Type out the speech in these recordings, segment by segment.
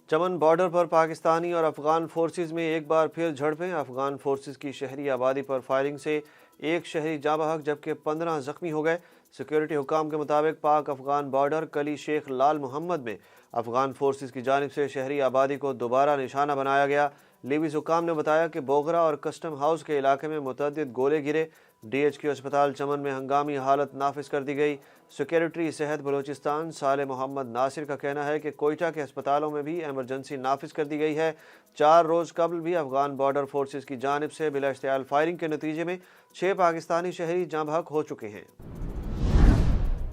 چمن بارڈر پر پاکستانی اور افغان فورسز میں ایک بار پھر جھڑپیں۔ افغان فورسز کی شہری آبادی پر فائرنگ سے ایک شہری جاں بحق جبکہ 15 زخمی ہو گئے۔ سیکیورٹی حکام کے مطابق پاک افغان بارڈر کلی شیخ لال محمد میں افغان فورسز کی جانب سے شہری آبادی کو دوبارہ نشانہ بنایا گیا۔ لیویز حکام نے بتایا کہ بوگرا اور کسٹم ہاؤس کے علاقے میں متعدد گولے گرے۔ ڈی ایچ کیو اسپتال چمن میں ہنگامی حالت نافذ کر دی گئی۔ سیکریٹری صحت بلوچستان صالح محمد ناصر کا کہنا ہے کہ کوئٹہ کے ہسپتالوں میں بھی ایمرجنسی نافذ کر دی گئی ہے۔ 4 روز قبل بھی افغان بارڈر فورسز کی جانب سے بلا اشتعال فائرنگ کے نتیجے میں 6 پاکستانی شہری جاں بحق ہو چکے ہیں۔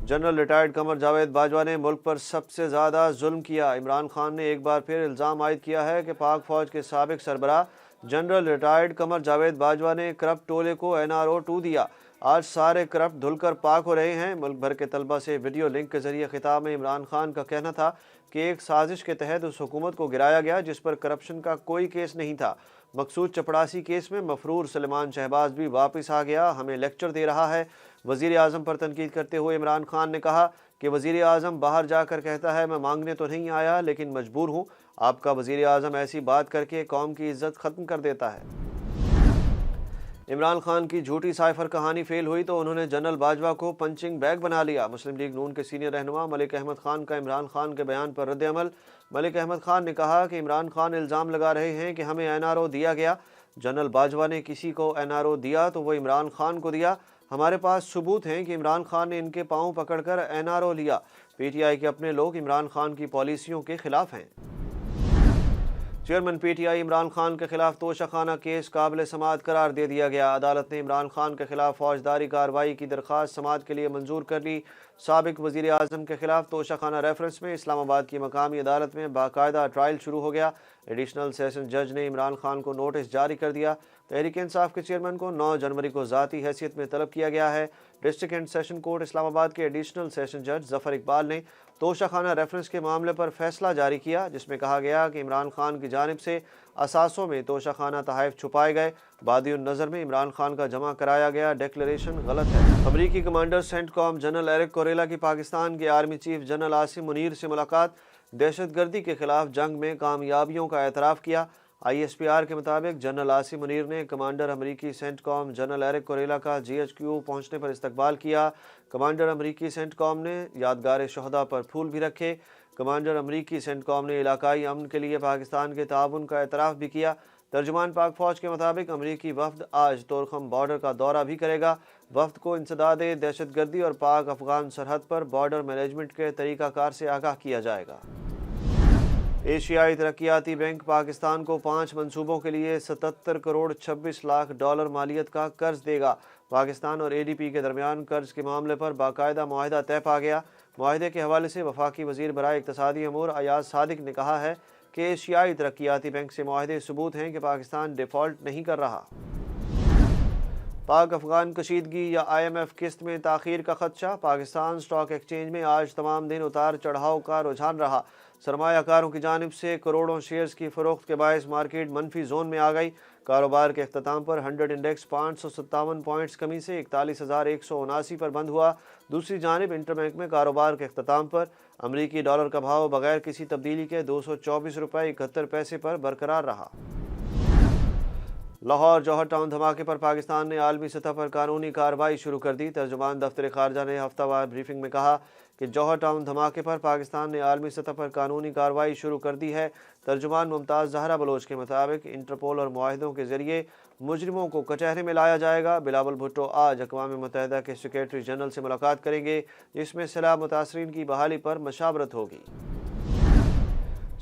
جنرل ریٹائرڈ قمر جاوید باجوہ نے ملک پر سب سے زیادہ ظلم کیا۔ عمران خان نے ایک بار پھر الزام عائد کیا ہے کہ پاک فوج کے سابق سربراہ جنرل ریٹائرڈ قمر جاوید باجوہ نے کرپٹ ٹولے کو NRO 2 دیا۔ آج سارے کرپٹ دھل کر پاک ہو رہے ہیں۔ ملک بھر کے طلبہ سے ویڈیو لنک کے ذریعے خطاب میں عمران خان کا کہنا تھا کہ ایک سازش کے تحت اس حکومت کو گرایا گیا جس پر کرپشن کا کوئی کیس نہیں تھا۔ مقصود چپڑاسی کیس میں مفرور سلیمان شہباز بھی واپس آ گیا، ہمیں لیکچر دے رہا ہے۔ وزیر اعظم پر تنقید کرتے ہوئے عمران خان نے کہا کہ وزیر اعظم باہر جا کر کہتا ہے میں مانگنے تو نہیں آیا لیکن مجبور ہوں۔ آپ کا وزیر اعظم ایسی بات کر کے قوم کی عزت ختم کر دیتا ہے۔ عمران خان کی جھوٹی سائفر کہانی فیل ہوئی تو انہوں نے جنرل باجوہ کو پنچنگ بیگ بنا لیا۔ مسلم لیگ نون کے سینئر رہنما ملک احمد خان کا عمران خان کے بیان پر رد عمل۔ ملک احمد خان نے کہا کہ عمران خان الزام لگا رہے ہیں کہ ہمیں NRO دیا گیا۔ جنرل باجوہ نے کسی کو NRO دیا تو وہ عمران خان کو دیا۔ ہمارے پاس ثبوت ہیں کہ عمران خان نے ان کے پاؤں پکڑ کر NRO لیا۔ PTI کے اپنے لوگ عمران خان کی پالیسیوں کے خلاف ہیں۔ چیئرمین PTI عمران خان کے خلاف توشہ خانہ کیس قابل سماعت قرار دے دیا گیا۔ عدالت نے عمران خان کے خلاف فوجداری کارروائی کی درخواست سماعت کے لیے منظور کر لی۔ سابق وزیر اعظم کے خلاف توشہ خانہ ریفرنس میں اسلام آباد کی مقامی عدالت میں باقاعدہ ٹرائل شروع ہو گیا۔ ایڈیشنل سیشن جج نے عمران خان کو نوٹس جاری کر دیا۔ تحریک انصاف کے چیئرمین کو 9 جنوری کو ذاتی حیثیت میں طلب کیا گیا ہے۔ ڈسٹرکٹ اینڈ سیشن کورٹ اسلام آباد کے ایڈیشنل سیشن جج ظفر اقبال نے توشہ خانہ ریفرنس کے معاملے پر فیصلہ جاری کیا جس میں کہا گیا کہ عمران خان کی جانب سے اثاثوں میں توشہ خانہ تحائف چھپائے گئے۔ بادی النظر میں عمران خان کا جمع کرایا گیا ڈیکلریشن غلط ہے۔ امریکی کمانڈر سینٹ کام جنرل ایرک کوریلا کی پاکستان کے army chief general Asim Munir سے ملاقات۔ دہشت گردی کے خلاف جنگ میں کامیابیوں کا اعتراف کیا۔ ISPR کے مطابق جنرل عاصم منیر نے کمانڈر امریکی سینٹ کام جنرل ایرک کوریلا کا GHQ پہنچنے پر استقبال کیا۔ کمانڈر امریکی سینٹ کام نے یادگار شہداء پر پھول بھی رکھے۔ کمانڈر امریکی سینٹ کام نے علاقائی امن کے لیے پاکستان کے تعاون کا اعتراف بھی کیا۔ ترجمان پاک فوج کے مطابق امریکی وفد آج طورخم بارڈر کا دورہ بھی کرے گا۔ وفد کو انسداد دہشت گردی اور پاک افغان سرحد پر بارڈر مینجمنٹ کے طریقہ کار سے آگاہ کیا جائے گا۔ ایشیائی ترقیاتی بینک پاکستان کو 5 منصوبوں کے لیے 77 کروڑ 26 لاکھ ڈالر مالیت کا قرض دے گا۔ پاکستان اور ADB کے درمیان قرض کے معاملے پر باقاعدہ معاہدہ طے پا گیا۔ معاہدے کے حوالے سے وفاقی وزیر برائے اقتصادی امور ایاز صادق نے کہا ہے کہ ایشیائی ترقیاتی بینک سے معاہدے ثبوت ہیں کہ پاکستان ڈیفالٹ نہیں کر رہا۔ پاک افغان کشیدگی یا IMF قسط میں تاخیر کا خدشہ۔ پاکستان اسٹاک ایکسچینج میں آج تمام دن اتار چڑھاؤ کا رجحان رہا۔ سرمایہ کاروں کی جانب سے کروڑوں شیئرز کی فروخت کے باعث مارکیٹ منفی زون میں آ گئی۔ کاروبار کے اختتام پر 100 انڈیکس 557 پوائنٹس کمی سے 41,179 پر بند ہوا۔ دوسری جانب انٹر بینک میں کاروبار کے اختتام پر امریکی ڈالر کا بھاؤ بغیر کسی تبدیلی کے 224 روپے 71 پیسے پر برقرار رہا۔ لاہور جوہر ٹاؤن دھماکے پر پاکستان نے عالمی سطح پر قانونی کارروائی شروع کر دی۔ ترجمان دفتر خارجہ نے ہفتہ وار بریفنگ میں کہا کہ جوہر ٹاؤن دھماکے پر پاکستان نے عالمی سطح پر قانونی کارروائی شروع کر دی ہے۔ ترجمان ممتاز زہرا بلوچ کے مطابق انٹرپول اور معاہدوں کے ذریعے مجرموں کو کچہرے میں لایا جائے گا۔ بلاول بھٹو آج اقوام متحدہ کے سیکریٹری جنرل سے ملاقات کریں گے جس میں سیلاب متاثرین کی بحالی پر مشاورت ہوگی۔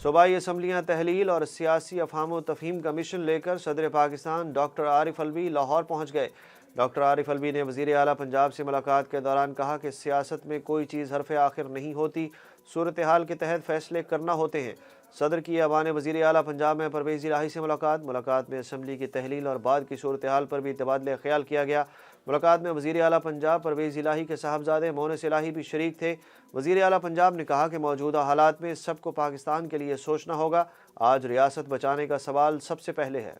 صوبائی اسمبلیاں تحلیل اور سیاسی افہام و تفہیم کا مشن لے کر صدر پاکستان ڈاکٹر عارف الوی لاہور پہنچ گئے۔ ڈاکٹر عارف الوی نے وزیر اعلیٰ پنجاب سے ملاقات کے دوران کہا کہ سیاست میں کوئی چیز حرف آخر نہیں ہوتی، صورتحال کے تحت فیصلے کرنا ہوتے ہیں۔ صدر کی ایوان وزیر اعلیٰ پنجاب میں پرویز الہی سے ملاقات میں اسمبلی کی تحلیل اور بعد کی صورتحال پر بھی تبادلہ خیال کیا گیا۔ ملاقات میں وزیر اعلیٰ پنجاب پرویز الہی کے صاحبزادے مونس الہی بھی شریک تھے۔ وزیر اعلیٰ پنجاب نے کہا کہ موجودہ حالات میں سب کو پاکستان کے لیے سوچنا ہوگا۔ آج ریاست بچانے کا سوال سب سے پہلے ہے۔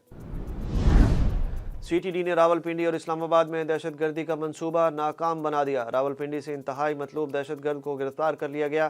CTD نے راولپنڈی اور اسلام آباد میں دہشت گردی کا منصوبہ ناکام بنا دیا۔ راولپنڈی سے انتہائی مطلوب دہشت گرد کو گرفتار کر لیا گیا۔